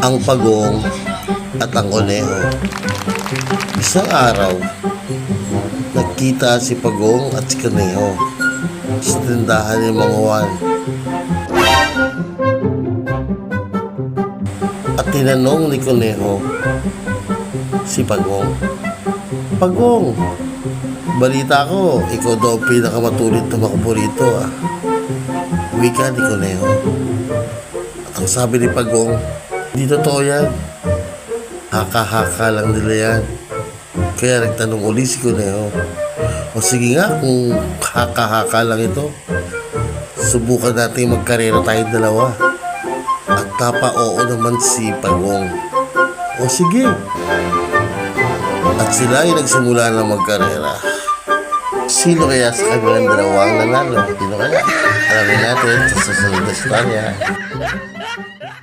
Ang pagong at ang kuneho. Isang araw, nagkita si Pagong at si Kuneho sa tindahan ni Mang Juan. At tinanong ni Kuneho si Pagong, "Pagong, balita ko, ikaw daw ang pinakamatulit tumakbo rito ah." Wika ni Kuneho. At ang sabi ni Pagong, "Di totoo yan. Haka-haka lang nila yan." Kaya nagtanong uli si Kuneho, "O sige nga, kung haka-haka lang ito, subukan natin magkarera tayong dalawa." At tapa-oo naman si Pagong. "O sige." At sila ay nagsimula na magkarera. Sino kaya sa kanilang dalawang nanalo? Sino kaya? Alamin natin sa susunod na istorya.